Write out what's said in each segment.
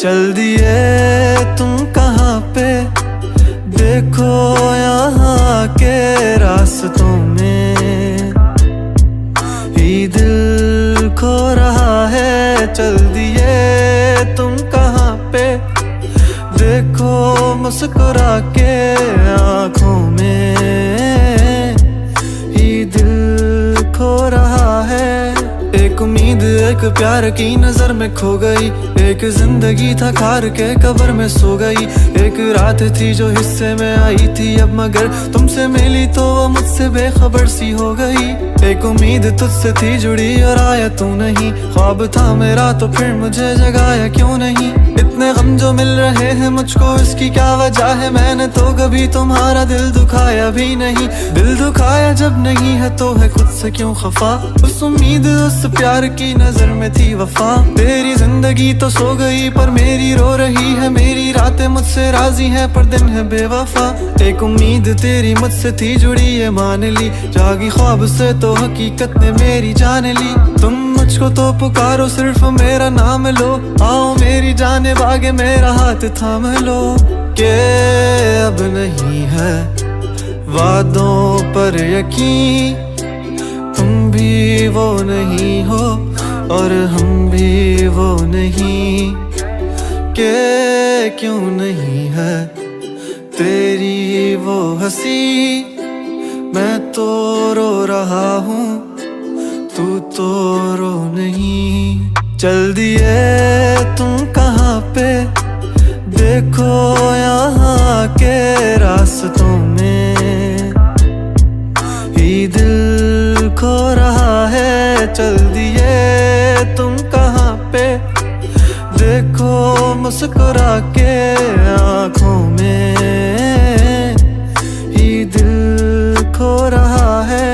चल दिए तुम कहाँ पे, देखो यहाँ के रास्तों में ही दिल खो रहा है। चल दिए तुम कहाँ पे, देखो मुस्कुरा के आँखों में ही दिल खो रहा है। एक उम्मीद एक प्यार की नजर में खो गई, एक जिंदगी था खार के कब्र में सो गई। एक रात थी जो हिस्से में आई थी अब मगर तुमसे मिली तो वो मुझसे बेखबर सी हो गई। एक उम्मीद तुझसे थी जुड़ी और आया तू नहीं, ख्वाब था मेरा तो फिर मुझे जगाया क्यों नहीं। इतने गम जो मिल रहे हैं मुझको इसकी क्या वजह है, मैंने तो कभी तुम्हारा दिल दुखाया भी नहीं। दिल दुखाया जब नहीं है तो है खुद से क्यों खफा, उस उम्मीद उस प्यार की नजर में थी वफा। तेरी जिंदगी तो सो गई पर मेरी रो रही है, मेरी रातें मुझसे राजी हैं पर दिन है बेवफा। एक उम्मीद तेरी मुझसे थी जुड़ी ये मान ली, जागी ख्वाब से तो हकीकत ने मेरी जान ली। तुम मुझको तो पुकारो सिर्फ मेरा नाम लो, आओ मेरी जाने बागे मेरा हाथ थाम लो। के अब नहीं है वादों पर यकीन, तुम भी वो नहीं हो और हम भी वो नहीं। के क्यों नहीं है तेरी वो हंसी, मैं तो रो रहा हूँ तू तो रो नहीं। चल दिए तुम कहाँ पे, देखो यहाँ के रास्तों में ही दिल खो रहा है। चल दिए तुम कहाँ पे, देखो मुस्कुरा के आँखों में ही दिल खो रहा है।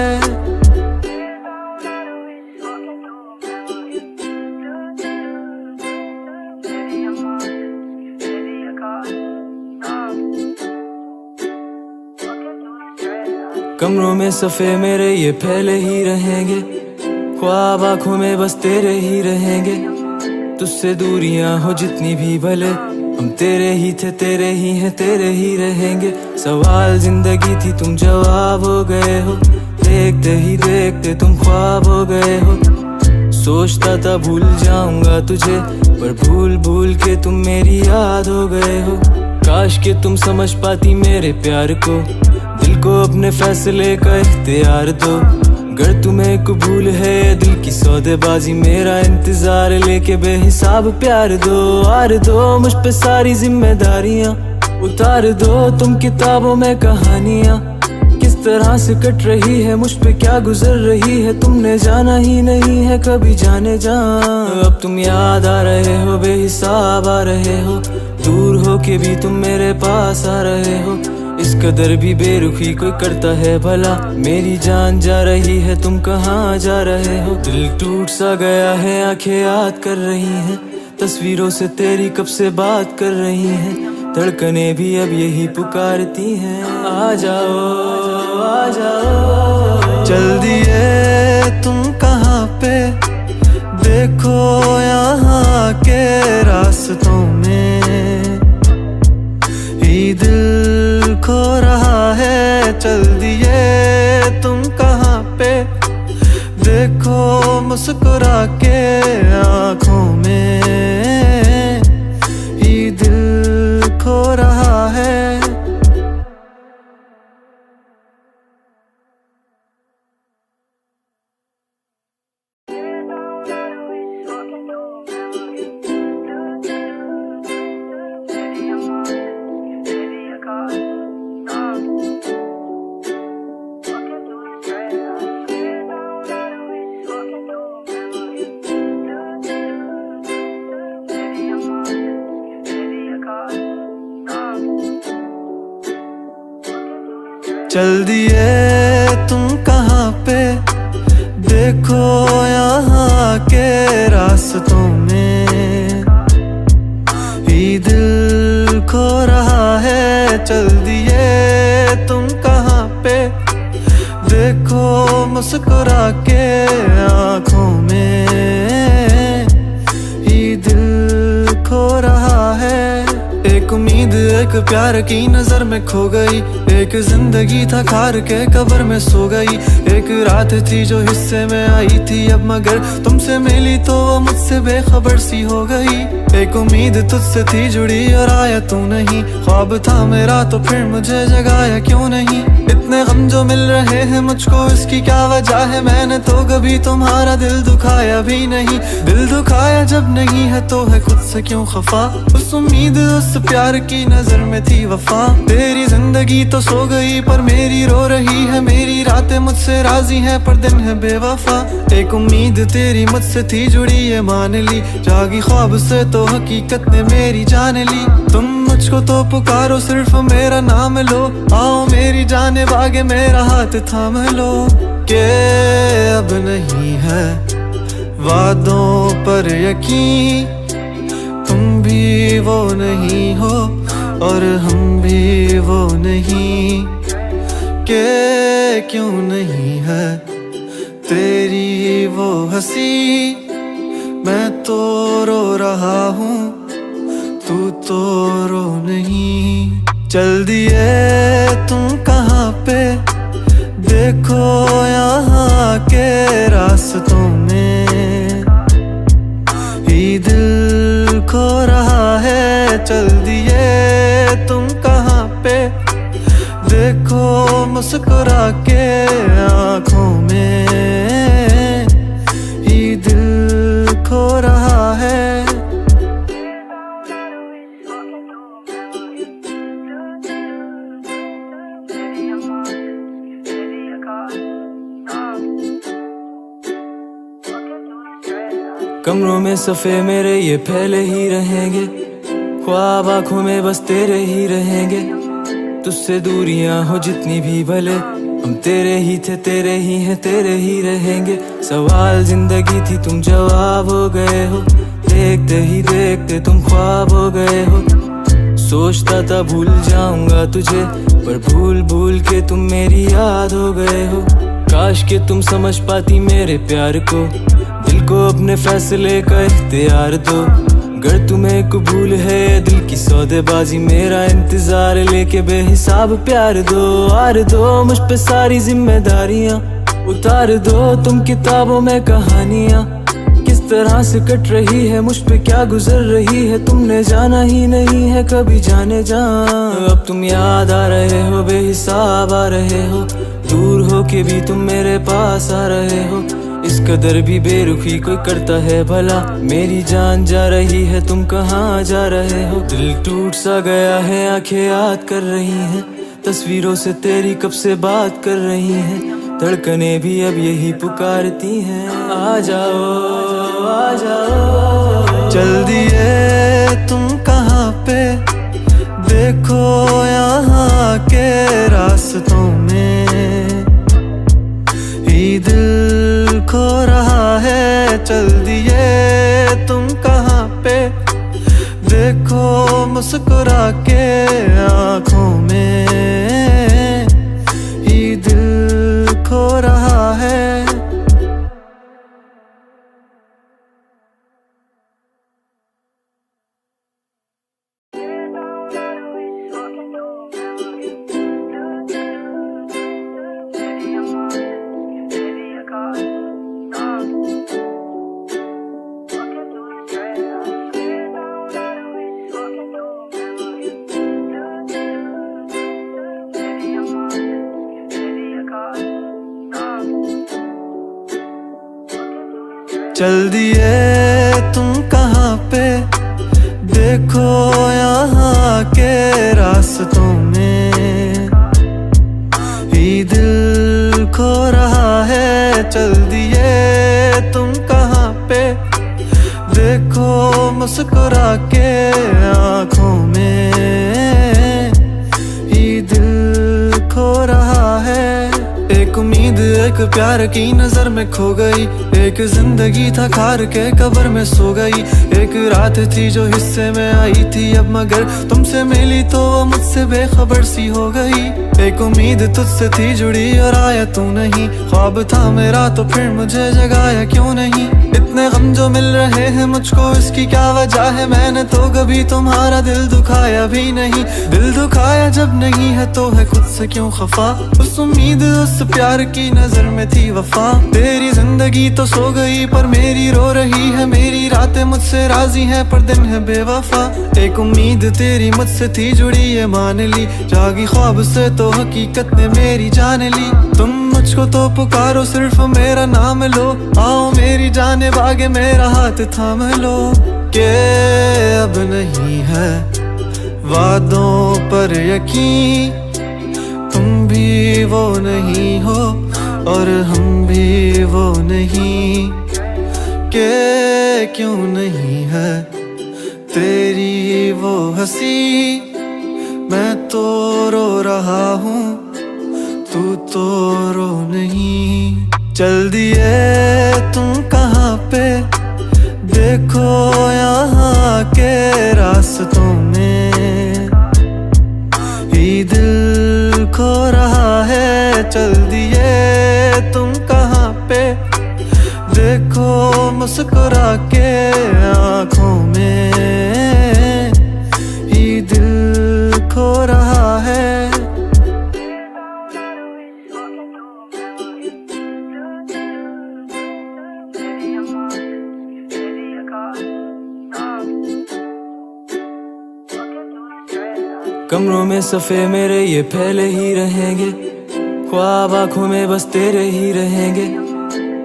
कमरों में सफ़े मेरे ये फैले ही रहेंगे, ख्वाब आँखों में बस तेरे ही रहेंगे। तुझसे दूरियां हो जितनी भी भले हम तेरे ही थे, तेरे ही हैं, तेरे ही रहेंगे। सवाल जिंदगी थी तुम जवाब हो गए हो, देखते ही देखते तुम ख्वाब हो गए हो। सोचता था भूल जाऊंगा तुझे पर भूल भूल के तुम मेरी याद हो गए हो। काश के तुम समझ पाती मेरे प्यार को, दिल को अपने फैसले का इख्तियार दो। अगर तुम्हें कबूल है दिल की सौदेबाजी, मेरा इंतजार लेके बेहिसाब प्यार दो। आर दो मुझ पे सारी जिम्मेदारियां, उतार दो तुम किताबों में कहानियां। किस तरह से कट रही है मुझ पे क्या गुजर रही है, तुमने जाना ही नहीं है कभी जाने जा। अब तुम याद आ रहे हो बेहिसाब आ रहे हो, दूर हो के भी तुम मेरे पास आ रहे हो। इस कदर भी बेरुखी कोई करता है भला, मेरी जान जा रही है तुम कहाँ जा रहे हो। दिल टूट सा गया है आंखें याद कर रही हैं, तस्वीरों से तेरी कब से बात कर रही हैं। धड़कनें भी अब यही पुकारती हैं, आ जाओ आ जाओ। चल दिए तुम कहाँ पे, देखो यहाँ के रास्तों में ही दिल खो रहा है। चल दिए तुम कहाँ पे, देखो मुस्कुरा के आँखों में ही दिल खो रहा है। चल दिए तुम कहाँ पे, देखो यहाँ के रास्तों में ही दिल खो रहा है। चल दिए तुम कहाँ पे, देखो मुस्कुरा के आँखों में ही दिल खो रहा प्यार की नजर में खो गई। एक जिंदगी था खार के कब्र में सो गई। एक रात थी जो हिस्से में आई थी अब, मगर तुमसे मिली तो वो मुझसे बेखबर सी हो गई। एक उम्मीद तुझसे थी जुड़ी और आया तू नहीं। ख्वाब था मेरा तो फिर मुझे जगाया क्यों नहीं। इतने गम जो मिल रहे हैं मुझको, इसकी क्या वजह है? मैंने तो कभी तुम्हारा दिल दुखाया भी नहीं। दिल दुखाया जब नहीं है तो है खुद से क्यों खफा। उस उम्मीद उस प्यार की नजर में थी वफा। तेरी जिंदगी तो सो गई पर मेरी रो रही है। मेरी रातें मुझसे राजी है पर दिन है बेवफा। एक उम्मीद तेरी मुझसे थी जुड़ी ये मान ली। जागी ख्वाब से तो हकीकत ने मेरी जान ली। तुम मुझको तो पुकारो सिर्फ मेरा नाम लो। आओ मेरी जाने बागे मेरा हाथ थाम लो। के अब नहीं है वादों पर यकीन, तुम भी वो नहीं हो और हम भी वो नहीं। के क्यों नहीं है तेरी वो हंसी, मैं तो रो रहा हूँ तू तो रो नहीं। चल दिए तुम कहाँ पे, देखो यहाँ के रास्तों में ही दिल खो रहा है। चल दिए तुम कहाँ पे, देखो मुस्कुरा के आँखों में ही दिल खो रहा है। कमरों में सफ़े मेरे ये फैले ही रहेंगे, ख्वाब आँखों में बस तेरे ही रहेंगे। तुझसे दूरियां हो जितनी भी भले, हम तेरे ही थे तेरे ही हैं तेरे ही रहेंगे। सवाल जिंदगी थी तुम जवाब हो गए हो, देखते ही देखते तुम ख्वाब हो गए हो। सोचता था भूल जाऊंगा तुझे पर भूल भूल के तुम मेरी याद हो गए हो। काश के तुम समझ पाती मेरे प्यार को, दिल को अपने फैसले का इख्तियार दो। अगर तुम्हें कबूल है दिल की सौदेबाजी, मेरा इंतजार लेके बेहिसाब प्यार दो। आर दो मुझ पे सारी जिम्मेदारियां, उतार दो तुम किताबों में कहानियां। किस तरह से कट रही है मुझ पे क्या गुजर रही है, तुमने जाना ही नहीं है कभी जाने जा। अब तुम याद आ रहे हो बेहिसाब आ रहे हो, दूर हो के भी तुम मेरे पास आ रहे हो। इस कदर भी बेरुखी कोई करता है भला, मेरी जान जा रही है तुम कहाँ जा रहे हो। दिल टूट सा गया है आंखें याद कर रही हैं, तस्वीरों से तेरी कब से बात कर रही हैं। धड़कने भी अब यही पुकारती हैं, आ जाओ आ जाओ। चल दिए तुम कहाँ पे, देखो यहाँ के रास्तों में ही दिल खो रहा है। चल दिए तुम कहाँ पे, देखो मुस्कुरा के आँखों में ही दिल खो रहा है। चल दिए तुम कहाँ पे, देखो यहाँ के रास्तों में ही दिल खो रहा है। चल दिए तुम कहाँ पे, देखो मुस्कुरा के आँखों में ही दिल खो रहा है। एक उम्मीद उम्मीद एक प्यार की नजर में खो गई, एक जिंदगी था खार के कब्र में सो गई। एक रात थी जो हिस्से में आई थी अब मगर तुमसे मिली तो वो मुझसे बेखबर सी हो गई। एक उम्मीद तुझसे थी जुड़ी और आया तू नहीं, ख्वाब था मेरा तो फिर मुझे जगाया क्यों नहीं। इतने गम जो मिल रहे हैं मुझको इसकी क्या वजह है, मैंने तो कभी तुम्हारा दिल दुखाया भी नहीं। दिल दुखाया जब नहीं है तो है खुद से क्यों खफा, उस उम्मीद उस प्यार की नजर में थी वफा। तेरी जिंदगी तो सो गई पर मेरी रो रही है, मेरी रातें मुझसे राजी हैं पर दिन है बेवफा। एक उम्मीद तेरी मुझसे थी जुड़ी ये मान ली, जागी ख्वाब से तो हकीकत ने मेरी जान ली। तुम मुझको तो पुकारो सिर्फ मेरा नाम लो, आओ मेरी जाने बागे मेरा हाथ थाम लो। के अब नहीं है वादों पर यकीन, तुम भी वो नहीं हो और हम भी वो नहीं। के क्यों नहीं है तेरी वो हंसी, मैं तो रो रहा हूँ तू तो रो नहीं। चल दिए तुम कहाँ पे देखो यहाँ के रास्तों में, ही दिल खो रहा है। चल दिए तुम कहाँ पे देखो मुस्कुरा के आँखों में, ही दिल खो रहा है। कमरों में सफ़े मेरे ये फैले ही रहेंगे, ख्वाब आँखों में बस तेरे ही रहेंगे।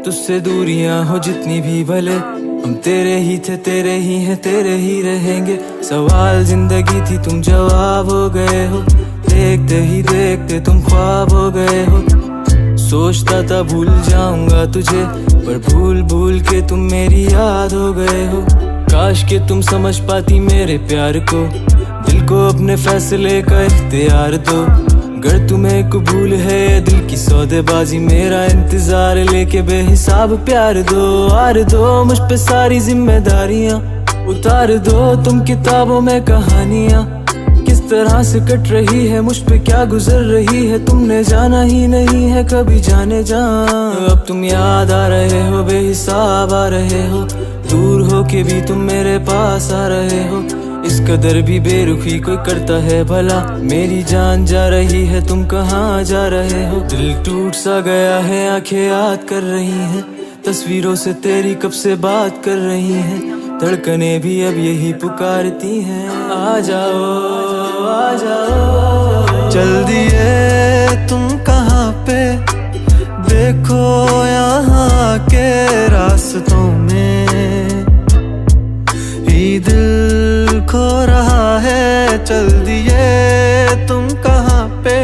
तुझसे दूरियां हो जितनी भी भले हम तेरे ही थे, तेरे ही हैं, तेरे ही रहेंगे। सवाल जिंदगी थी तुम जवाब हो गए हो, देखते ही देखते तुम ख्वाब हो गए हो। सोचता था भूल जाऊंगा तुझे पर भूल भूल के तुम मेरी याद हो गए हो। काश के तुम समझ पाती मेरे प्यार को, दिल को अपने फैसले का इख्तियार दो। अगर तुम्हें कबूल है दिल की सौदेबाजी, मेरा इंतजार लेके बेहिसाब प्यार दो। आर दो मुझ पे सारी जिम्मेदारियां, उतार दो तुम किताबों में कहानियां। किस तरह से कट रही है मुझ पे क्या गुजर रही है, तुमने जाना ही नहीं है कभी जाने जा। अब तुम याद आ रहे हो बेहिसाब आ रहे हो, दूर हो के भी तुम मेरे पास आ रहे हो। इस कदर भी बेरुखी कोई करता है भला, मेरी जान जा रही है तुम कहाँ जा रहे हो। दिल टूट सा गया है आंखें याद कर रही हैं, तस्वीरों से तेरी कब से बात कर रही हैं। धड़कनें भी अब यही पुकारती हैं, आ जाओ आ जाओ। चल दिए तुम कहाँ पे देखो यहाँ के रास्तों में, ही दिल खो रहा है। चल दिए तुम कहाँ पे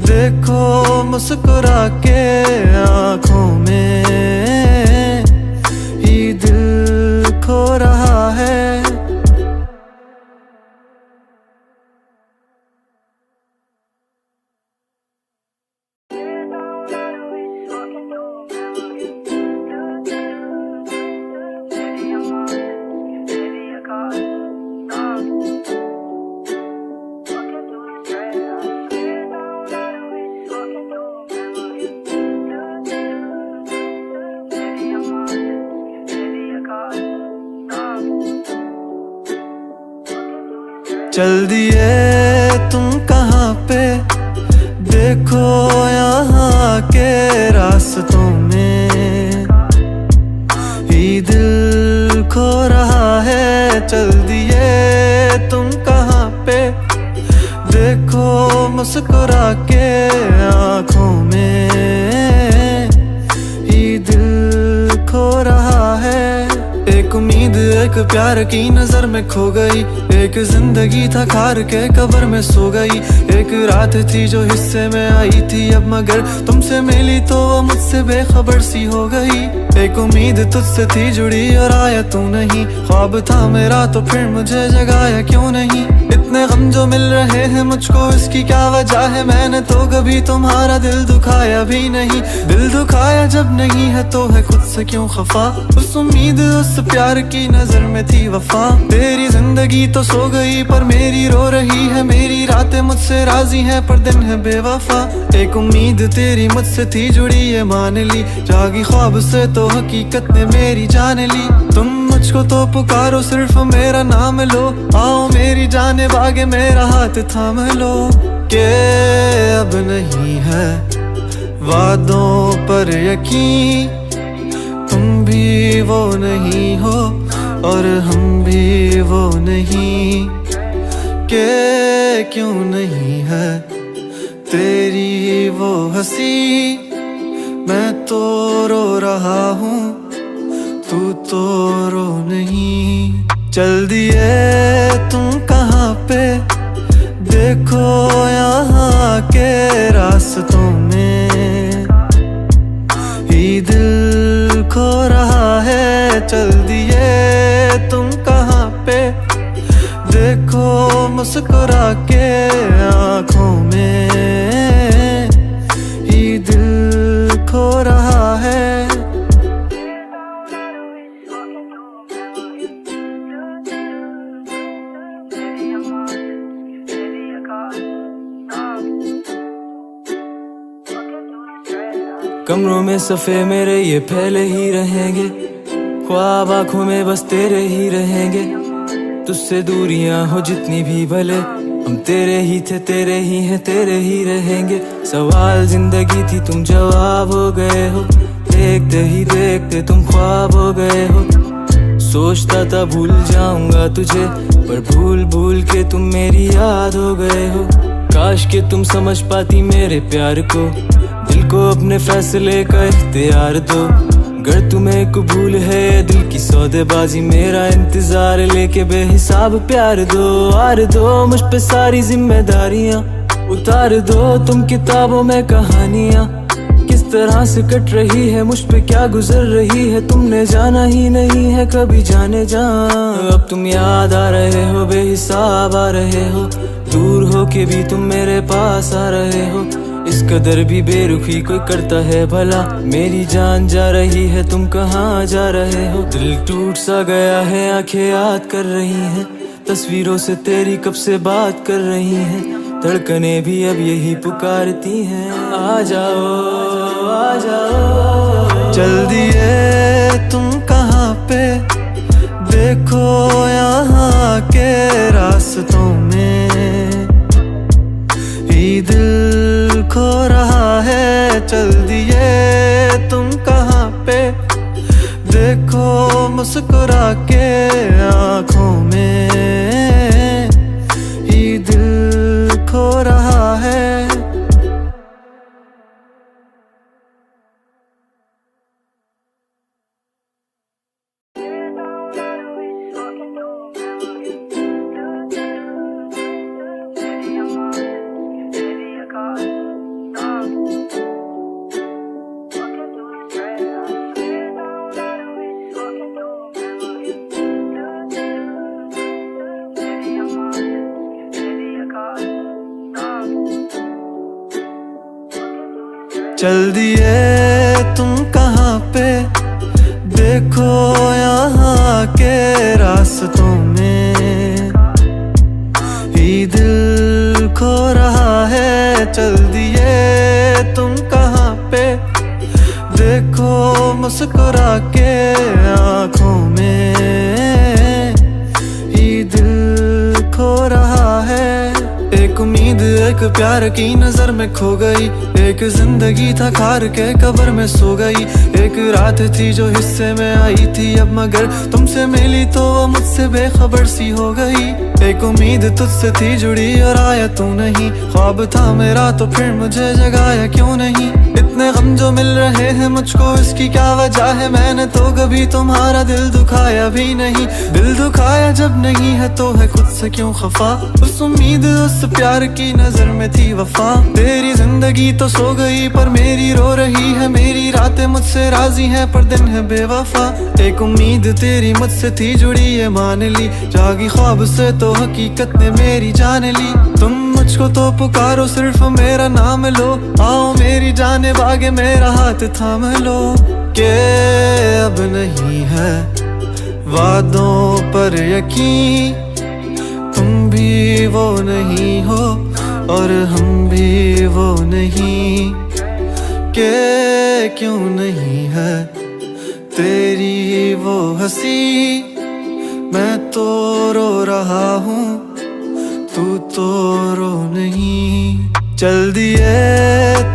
देखो मुस्कुरा के आँखों में, ही दिल खो रहा है। चल दिए तुम कहाँ पे देखो यहाँ के रास्तों में, ही दिल खो रहा है। चल दिए तुम कहाँ पे देखो मुस्कुरा के आँखों में, ही दिल खो रहा है। एक उम्मीद एक प्यार की नजर में खो गई, एक जिंदगी था खार के कब्र में सो गई। एक रात थी जो हिस्से में आई थी अब मगर तुमसे मिली तो वो मुझसे बेखबर सी हो गई। एक उम्मीद तुझसे थी जुड़ी और आया तू नहीं, ख्वाब था मेरा तो फिर मुझे जगाया क्यों नहीं। इतने गम जो मिल रहे हैं मुझको, इसकी क्या वजह है? मैंने तो कभी तुम्हारा दिल दुखाया भी नहीं। दिल दुखाया जब नहीं है तो है खुद से क्यों खफा? उस उम्मीद उस प्यार की नजर में थी वफा। तेरी जिंदगी तो सो गई पर मेरी रो रही है। मेरी रातें मुझसे राजी हैं पर दिन है बेवफा। एक उम्मीद तेरी मुझसे थी जुड़ी ये मान ली, जागी ख्वाब से तो हकीकत ने मेरी जान ली। तुम मुझको तो पुकारो सिर्फ मेरा नाम लो, आओ मेरी जाने बागे मेरा हाथ थाम लो। के अब नहीं है वादों पर यकीन, तुम भी वो नहीं हो और हम भी वो नहीं। के क्यों नहीं है तेरी वो हंसी, मैं तो रो रहा हूँ तू तो रो नहीं। चल दिए तुम कहाँ पे, देखो यहाँ के रास्तों में ही दिल खो रहा है। चल दिए तुम कहाँ पे, देखो मुस्कुरा के आँखों में ही दिल खो रहा है। कमरों में सफ़े मेरे ये फैले ही रहेंगे, ख्वाब आँखों में बस तेरे ही रहेंगे। तुझसे दूरियां हो जितनी भी भले, हम तेरे ही थे तेरे ही हैं तेरे ही रहेंगे। सवाल जिंदगी थी तुम जवाब हो गए हो, देखते ही देखते तुम ख्वाब हो गए हो। सोचता था भूल जाऊंगा तुझे पर भूल भूल के तुम मेरी याद हो गए हो। काश के तुम समझ पाती मेरे प्यार को, दिल को अपने फैसले का इख्तियार दो। अगर तुम्हें कबूल है दिल की सौदेबाजी, मेरा इंतजार लेके बेहिसाब प्यार दो। आर दो मुझ पे सारी जिम्मेदारियां, उतार दो तुम किताबों में कहानियां। किस तरह से कट रही है मुझ पे क्या गुजर रही है, तुमने जाना ही नहीं है कभी जाने जा। अब तुम याद आ रहे हो बेहिसाब आ रहे हो, दूर हो के भी तुम मेरे पास आ रहे हो। इस कदर भी बेरुखी कोई करता है भला, मेरी जान जा रही है तुम कहाँ जा रहे हो। दिल टूट सा गया है आंखें याद कर रही हैं, तस्वीरों से तेरी कब से बात कर रही हैं। धड़कने भी अब यही पुकारती हैं, आ जाओ आ जाओ। चल दिए तुम कहाँ पे, देखो यहाँ के रास्तों में ही दिल खो रहा है। चल दिए तुम कहाँ पे, देखो मुस्कुरा के आँखों में ही दिल खो रहा है। चल दिए तुम कहाँ पे, देखो यहाँ के रास्तों में ही दिल खो रहा है। चल दिए तुम कहाँ पे, देखो मुस्कुरा के आँखों में ही दिल खो रहा है। एक उम्मीद एक प्यार की नजर में खो गई, एक जिंदगी था खार के कब्र में सो गई। एक रात थी जो हिस्से में आई थी अब मगर तुमसे मिली तो वो मुझसे बेखबर सी हो गई। एक उम्मीद तुझसे थी जुड़ी और आया तू नहीं, ख्वाब था मेरा तो फिर मुझे जगाया क्यों नहीं। इतने गम जो मिल रहे हैं मुझको, इसकी क्या वजह है? मैंने तो कभी तुम्हारा दिल दुखाया भी नहीं। दिल दुखाया जब नहीं है तो है खुद से क्यों खफा? उस उम्मीद उस प्यार की नजर में थी वफा। तेरी जिंदगी तो सो गई पर मेरी रो रही है। मेरी रातें मुझसे राजी हैं पर दिन है बेवफा। एक उम्मीद तेरी मुझसे थी जुड़ी ये मान ली, जागी ख्वाब से तो हकीकत ने मेरी जान ली। तुम मुझको तो पुकारो सिर्फ मेरा नाम लो, आओ मेरी जाने बागे मेरा हाथ थाम लो। के अब नहीं है वादों पर यकीन, तुम भी वो नहीं हो और हम भी वो नहीं। के क्यों नहीं है तेरी वो हंसी, मैं तो रो रहा हूँ तू तो रो नहीं। चल दिए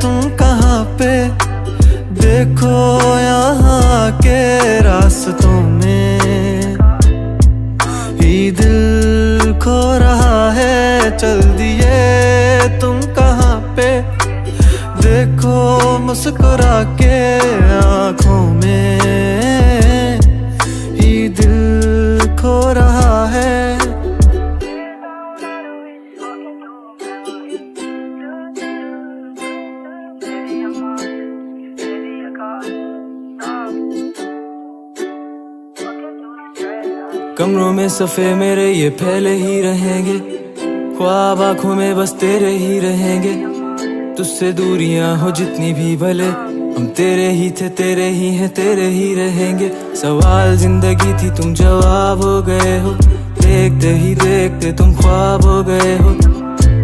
तुम कहाँ पे, देखो यहाँ के रास्तों में ही दिल खो रहा है। चल दिए तुम कहाँ पे, देखो मुस्कुरा के आँखों में ही दिल खो रहा है। कमरों में सफ़े मेरे ये फैले ही रहेंगे, ख्वाब आँखों में बस तेरे ही रहेंगे। तुझसे दूरियां हो जितनी भी भले, हम तेरे ही थे तेरे ही हैं तेरे ही रहेंगे। सवाल जिंदगी थी तुम जवाब हो गए हो, देखते ही देखते तुम ख्वाब हो गए हो।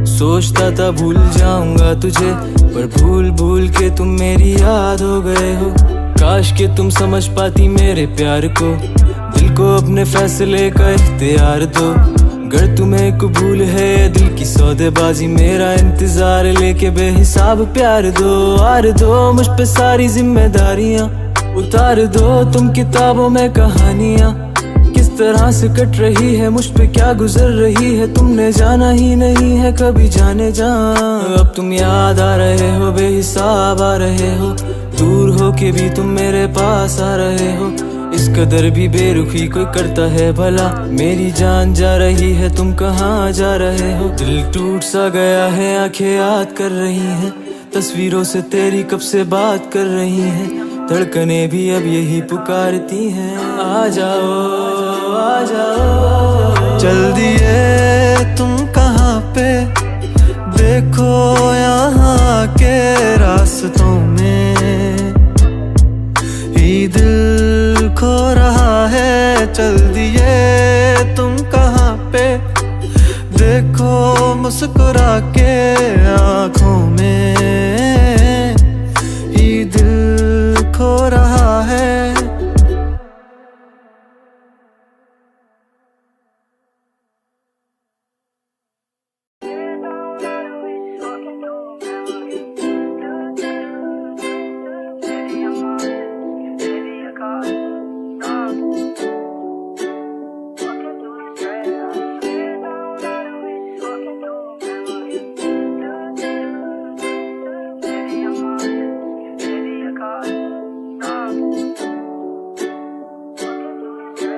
सोचता था भूल जाऊंगा तुझे पर भूल भूल के तुम मेरी याद हो गए हो। काश के तुम समझ पाती मेरे प्यार को, दिल को अपने फैसले का इख्तियार दो। अगर तुम्हें कबूल है दिल की सौदेबाजी, मेरा इंतजार लेके बेहिसाब प्यार दो। आर दो मुझ पे सारी जिम्मेदारियां, उतार दो तुम किताबों में कहानियां। किस तरह से कट रही है मुझ पे क्या गुजर रही है, तुमने जाना ही नहीं है कभी जाने जा। अब तुम याद आ रहे हो बेहिसाब आ रहे हो, दूर हो के भी तुम मेरे पास आ रहे हो। इस कदर भी बेरुखी कोई करता है भला, मेरी जान जा रही है तुम कहाँ जा रहे हो। दिल टूट सा गया है आंखें याद कर रही हैं, तस्वीरों से तेरी कब से बात कर रही हैं। धड़कने भी अब यही पुकारती हैं, आ जाओ आ जाओ। चल दिए तुम कहाँ पे, देखो यहाँ के रास्तों में ही दिल खो रहा है। चल दिए तुम कहाँ पे, देखो मुस्कुरा के आँखों में ही दिल खो रहा है।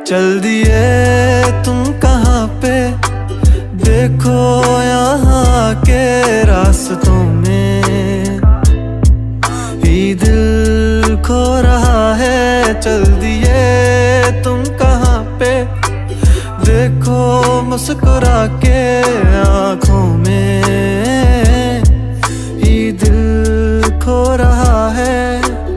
चल दिए तुम कहाँ पे, देखो यहाँ के रास्तों में ही दिल खो रहा है। चल दिए तुम कहाँ पे, देखो मुस्कुरा के आँखों में ही दिल खो रहा है।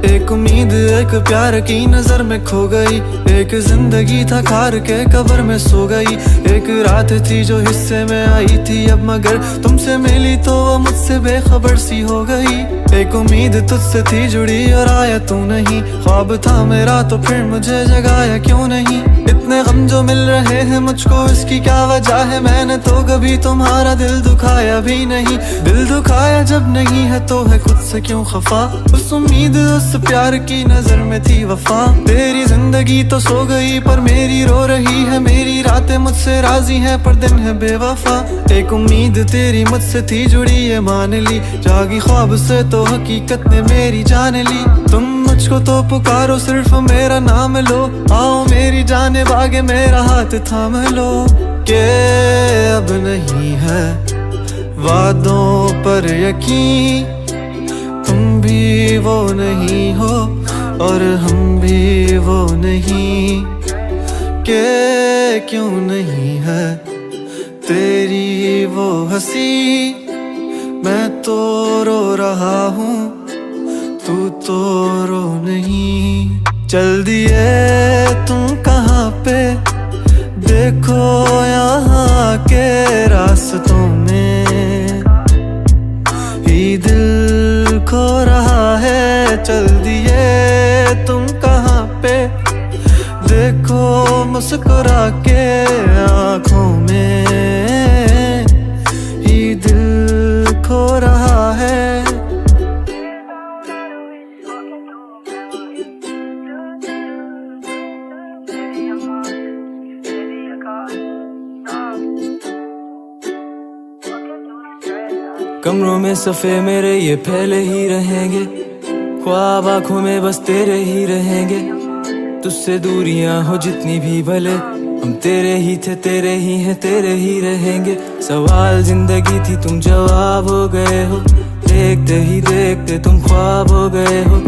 एक उम्मीद एक प्यार की नजर में खो गई, एक जिंदगी था खार के कब्र में सो गई। एक रात थी जो हिस्से में आई थी अब मगर तुमसे मिली तो वो मुझसे बेखबर सी हो गई। एक उम्मीद तुझसे थी जुड़ी और आया तू नहीं, ख्वाब था मेरा तो फिर मुझे जगाया क्यों नहीं। इतने गम जो मिल रहे हैं मुझको इसकी क्या वजह है, मैंने तो कभी तुम्हारा दिल दुखाया भी नहीं। दिल दुखाया जब नहीं है तो है खुद से क्यों खफा, उस उम्मीद उस प्यार की नजर में थी वफा। तेरी जिंदगी तो सो गई पर मेरी रो रही है, मेरी रातें मुझसे राजी हैं पर दिन है बेवफा। एक उम्मीद तेरी मुझसे थी जुड़ी ये मान ली, जागी ख्वाब से तो हकीकत हकीकत ने मेरी जान ली। तुम मुझको तो पुकारो, सिर्फ मेरा नाम लो। आओ मेरी जाने बागे, मेरा हाथ थाम लो। के अब नहीं है वादों पर यकीन, तुम भी वो नहीं हो और हम भी वो नहीं। के क्यों नहीं है तेरी वो हंसी, मैं तो रो रहा हूँ तू तो रो नहीं। चल दिए तुम कहाँ पे, देखो यहाँ के रास्तों में ही दिल खो रहा है। चल दिए तुम कहाँ पे, देखो मुस्कुरा के आँखों में ही दिल खो रहा है। कमरों में सफ़े मेरे ये फैले ही रहेंगे, ख्वाब आँखों में बस तेरे ही रहेंगे। तुझसे दूरियां हो जितनी भी भले, हम तेरे ही थे तेरे ही हैं तेरे ही रहेंगे। सवाल जिंदगी थी तुम जवाब हो गए हो, देखते ही देखते तुम ख्वाब हो गए हो।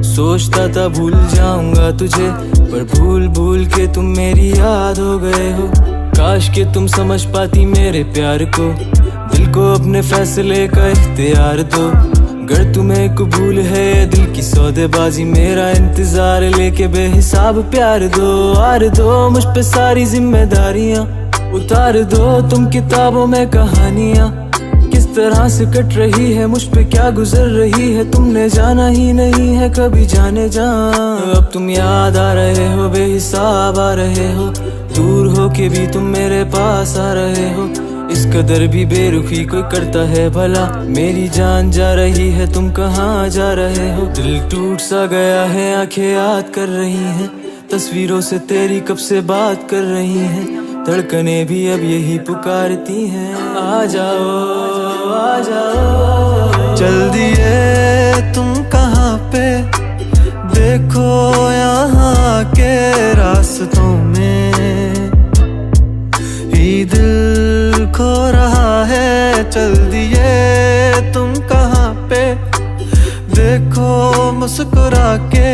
सोचता था भूल जाऊंगा तुझे, पर भूल भूल के तुम मेरी याद हो गए हो। काश के तुम समझ पाती मेरे प्यार को, दिल को अपने फैसले का इख्तियार दो। अगर तुम्हें कबूल है दिल की सौदेबाजी, मेरा इंतजार लेके बेहिसाब प्यार दो। आर दो मुझ पे सारी जिम्मेदारियां, उतार दो तुम किताबों में कहानियां। किस तरह से कट रही है मुझ पे क्या गुजर रही है, तुमने जाना ही नहीं है कभी जाने जा। अब तुम याद आ रहे हो बेहिसाब आ रहे हो, दूर हो के भी तुम मेरे पास आ रहे हो। इस कदर भी बेरुखी कोई करता है भला, मेरी जान जा रही है तुम कहाँ जा रहे हो। दिल टूट सा गया है आंखें याद कर रही हैं, तस्वीरों से तेरी कब से बात कर रही हैं। धड़कने भी अब यही पुकारती हैं, आ जाओ आ जाओ। चल दिए तुम कहाँ पे, देखो यहाँ के रास्तों में ही दिल खो रहा है। चल दिए तुम कहाँ पे, देखो मुस्कुरा के